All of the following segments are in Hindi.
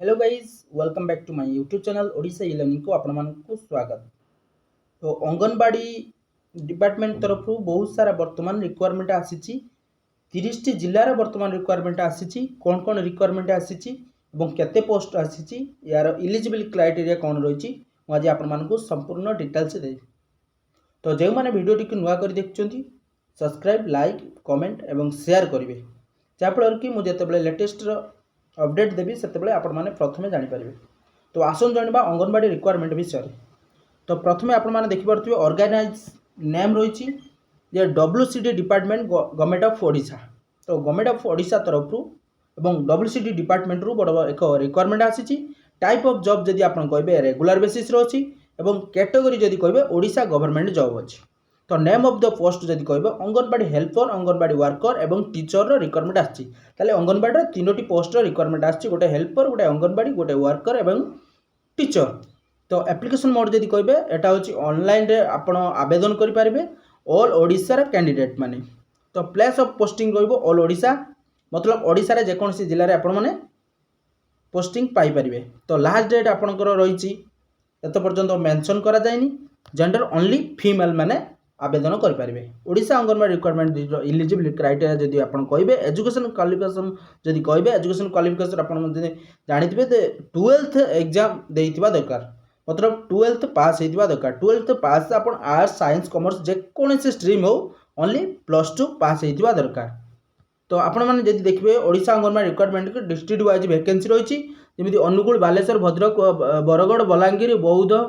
Hello guys welcome back to my YouTube channel Odisha e learning को आपण मानकु स्वागत। तो अंगनवाड़ी डिपार्टमेंट तरफ बहुत सारा वर्तमान रिक्वायरमेंट आसी 30 टी जिल्लार वर्तमान रिक्वायरमेंट आसी कौन कौन रिक्वायरमेंट आसी केते पोस्ट आसी यार इलिजिबल क्राइटेरिया कौन रही आज आपण मानकु संपूर्ण डिटेल्स दे। तो जो मैंने वीडियो टी नुआ कर देखुं सब्सक्राइब लाइक कमेंट एवं शेयर करेंगे जहाँफल कि मुझे लेटेस्ट अपडेट देवी से आपण मैंने प्रथम जानीपर। तो आसन जाना अंगनवाड़ी रिक्वायरमेंट विषय। तो प्रथम आपण मैंने देखिपे ऑर्गेनाइज नेम रही WCD department government of Odisha. तो गवर्नमेंट ऑफ ओडिशा तरफ WCD डिपार्टमेंट रू बड़ एक रिक्वायरमेंट आसी। टाइप ऑफ जॉब जदि आप कहे रेगुलर बेसिस अच्छी कैटेगरी जदि कहे ओडिशा गवर्नमेंट जॉब अच्छी। तो नेम ऑफ द पोस्ट जदि कहे अंगनवाड़ी हेल्पर अंगनवाड़ी वर्कर एवं टीचर रिक्वायरमेंट आसी। अंगनवाड़ी तीनोटी पोस्ट रिक्वायरमेंट आसी गोटे हेल्पर गोटे अंगनवाड़ी गोटे वर्कर एवं टीचर। तो एप्लिकेशन मोड जदि कहे एटा होची ऑनलाइन रे आपण आवेदन करि पारिबे ऑल ओडिशा रे कैंडिडेट माने। तो प्लेस ऑफ पोस्टिंग रहइबो ऑल ओडिशा मतलब ओडिशा रे जेकोनसी जिल्ला रे आपण माने पोस्टिंग पाई पारिबे। तो लास्ट डेट आपणकर रहिछि एत पर्यंत मेंशन करा जायनी। जेंडर ओनली फीमेल माने आवेदन करेंगे। Odisha anganwadi requirement eligible criteria जदि आप कहे एजुकेशन क्वालिफिकेशन जदि कहे एजुकेशन क्वालिफिकेशन आप जानते 12th एग्जाम देइथिबा दरकार मतलब 12th पास होइथिबा दरकार। 12th पास आप आर्ट्स साइंस कॉमर्स जेकोसी स्ट्रीम हो ओनली +2 पास होइथिबा दरकार। तो आपण मैंने जदि देखिए Odisha anganwadi requirement district wise vacancy रही जमी अनुगुल बालेश्वर भद्रक बरगढ़ बलांगीर बौद्ध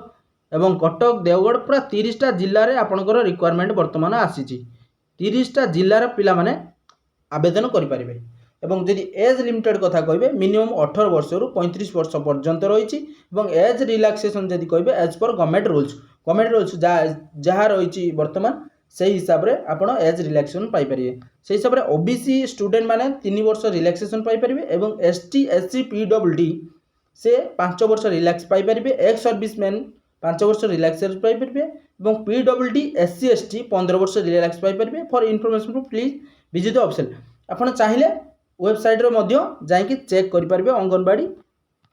एवं कटक देवगढ़ पूरा 30टा जिल्ला रे आपणकर रिक्वायरमेंट वर्तमान आसी। 30टा जिल्लार पिला माने आवेदन करें। एवं जदि एज लिमिटेड कथा कहे मिनिमम 18 वर्ष रु 35 वर्ष पर्यंत रही। एज रिलैक्सेशन जदि कहे एज पर गवर्नमेंट रूल्स जहाँ रही वर्तमान से हिसाब से आप एज रिलैक्सेशन पाइपर। से हिसाब से ओबीसी स्टूडेंट मैंने 3 वर्ष रिलैक्सेशन पाइपर एवं ST SC PWD से 5 वर्ष रिलैक्स पाइपर। एक्स सर्विस मैन 5 वर्ष रिलैक्सेशन पाइपर और PWD SC ST 15 वर्ष रिलैक्स पाइपर। For information please visit the official आपड़ चाहिए वेबसाइट जाकि चेक करेंगे अंगनवाड़ी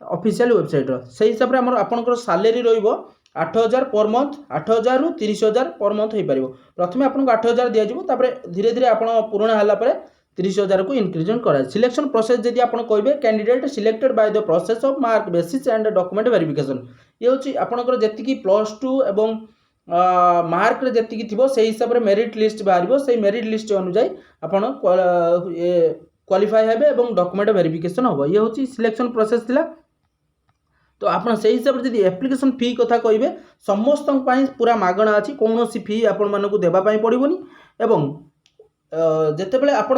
ऑफिशियल वेबसाइट से हिसाब से आपंकर सैलरी रही 8,000 पर मंथ 8,000 रु 30,000 पर मंथ हो पार। प्रथम आपको 8,000 दिज्व धीरे धीरे आप पुराणा है 30,000 को इनक्रीजन कराए। सिलेक्शन प्रोसेस जदि आप कहे candidate selected by the process of mark basis and document verification. ये हूँ आपंकर जी +2 एवं मार्क जी थी से हिसाब से मेरिट लिस्ट बाहर से मेरिट लिस्ट अनुजाई आप क्वालिफाई हे और डॉक्यूमेंट वेरिफिकेशन हम। ये हूँ सिलेक्शन प्रोसेस थिला। तो आप हिसाब से जब एप्लिकेशन फी कथा कहे समस्त पूरा मागणा अच्छी कौन फी आपण मानक देवाई पड़ोनी। एवं जितेबाला आप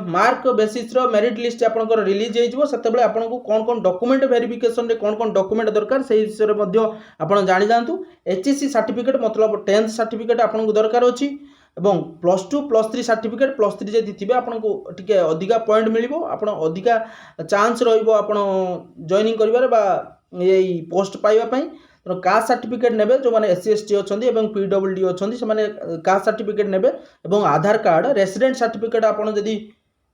मार्क बेसिस मेरिट लिस्ट आपंकर रिलीज होते आपको कौन कौन डॉक्यूमेंट वेरिफिकेशन रे कौन कौन डॉक्यूमेंट दरकार से विषय में आप जानी जातु। HEC सर्टिफिकेट मतलब 10th सर्टिफिकेट आपको दरकार अच्छी एवं +2 +3 सर्टिफिकेट +3 जदि थे आपको टी अधिका पॉइंट मिल आप अधिका चांस रॉइनिंग कर पोस्ट पाइबापी। तो कास्ट सर्टिफिकेट ने जो मैंने SC ST अच्छा PWD अच्छा से कास्ट सर्टिफिकेट ने आधार कार्ड रेसिडेंट सर्टिफिकेट आपड़ जदि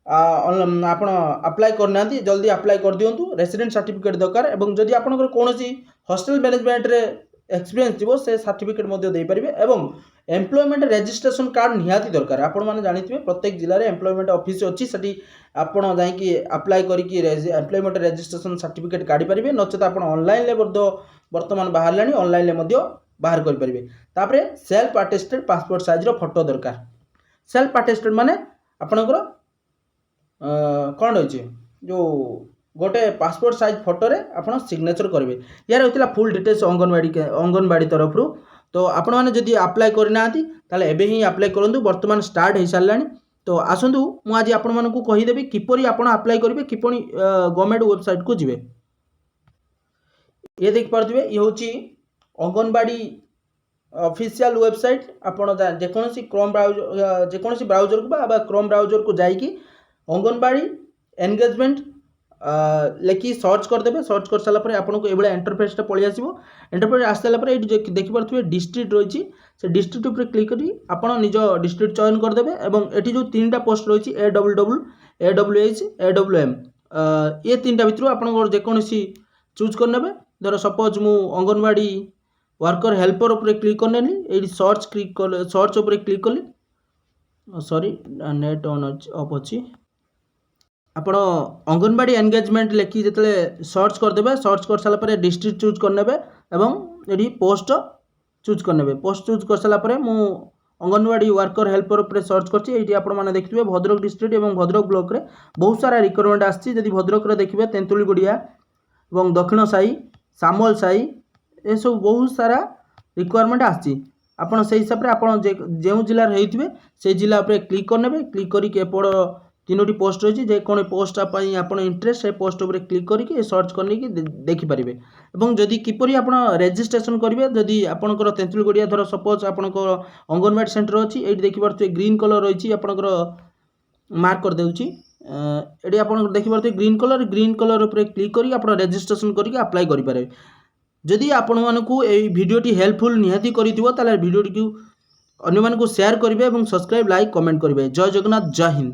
आप अप्लाई करना जल्दी अप्लाई कर दिंतु। रेसिडेंट सर्टिफिकेट दरकार एवं जदि आपंकर कौन हॉस्टल मैनेजमेंट रे एक्सपीरियंस थी से सर्टिफिकेट दे पारे। एवं एम्प्लॉयमेंट रजिस्ट्रेशन कार्ड निहाती दरकार। आपण मैंने जानते प्रत्येक जिले में एम्प्लॉयमेंट ऑफिस अच्छी से आपड़ जाकि अप्लाई करके एम्प्लॉयमेंट रजिस्ट्रेशन सर्टिफिकेट काढ़ी पारे नचेत आप ऑनलाइन वर्तमान बाहर ऑनलाइन बाहर करेंगे। तापर self attested passport size photo दरकार। सेल्फ अटेस्टेड माने आपणकर कौन रही जो गोटे पासपोर्ट साइज फोटो रे आप सिग्नेचर करेंगे। यार होता फुल डिटेल्स अंगनवाड़ी तरफ। तो आपण मैंने जदि अप्लाई करना एबे ही अप्लाई करूँ वर्तमान स्टार्ट हो सारा। तो आसतु मुझे आपण मानक कहीदेवी किपरि आपण अप्लाई करेंगे किपरि गवर्नमेंट वेबसाइट को जीवे। ये देख पारे ये हूँ अंगनवाड़ी ऑफिशियल वेबसाइट। आपण जेकोसी क्रोम ब्राउजर जेकोसी ब्राउजर को क्रोम ब्राउजर को जाइए अंगनवाड़ी एंगेजमेंट लेखि सर्च करदे। सर्च कर सारापर आपको ये इंटरफेसटा पलि आसो। इंटरफेस आस सारापर ये देखिपे डिस्ट्रिक्ट रही से डिस्ट्रिक्ट उपर क्लिक करी आप निज डिस्ट्रिक्ट चयन करदे। और ये जो 3टा पोस्ट रही AWW AWH AWM ये 3टा भितर आपंकर जेकोसी चूज करने। धर सपोज मु अंगनवाड़ी वर्कर हेल्पर उपर क्लिक करनेली ये सर्च क्लिक कर सर्च उपर क्लिक कली सॉरी नेट ऑन ऑफ अच्छी आपण अंगनवाड़ी एंगेजमेंट लिखी जिते सर्च करदे सर्च कर सारापर डिस्ट्रिक्ट चूज करने ये पोस्ट चूज करने पोस्ट चूज कर सारापर मु अंगनवाड़ी वर्कर हेल्पर उपर सर्च करछि आपने देखिए भद्रक डिस्ट्रिक्ट और भद्रक ब्लॉक रे बहुत सारा रिक्वायरमेंट आछि। जदि भद्रक रे देखिए तेंतुलीगुड़िया और दक्षिण साई सामल साई ये सब बहुत सारा रिक्वायरमेंट आछि। आपण से हिसाब से आप जो जिले होते से जिला क्लिक करने क्लिक करके एपड़ 3टी पोस्ट रही है कौन पोस्ट आप इंटरेस्ट से पोस्ट उपर क्लिक करके सर्च करने देखिपारे। और जदि किपरि आप रेजिस्ट्रेशन करेंगे जदि आपंकर तेंतुलीगुड़िया धर सपोज आपंकर अंगनवाड़ी सेंटर अच्छी ये देखिपे ग्रीन कलर रही आपंकर मार्क कर देउची ये आप देखिपे ग्रीन कलर उपर क्लिक करके आप रेजिस्ट्रेशन करके अप्लाई करेंगे। जदि आपण मानकु ए वीडियोटी हेल्पफुल निहाती करिथिबो ताले वीडियोटी को अन्य मानकु शेयर करेंगे और सब्सक्राइब लाइक कमेंट करेंगे। जय जगन्नाथ जय हिंद।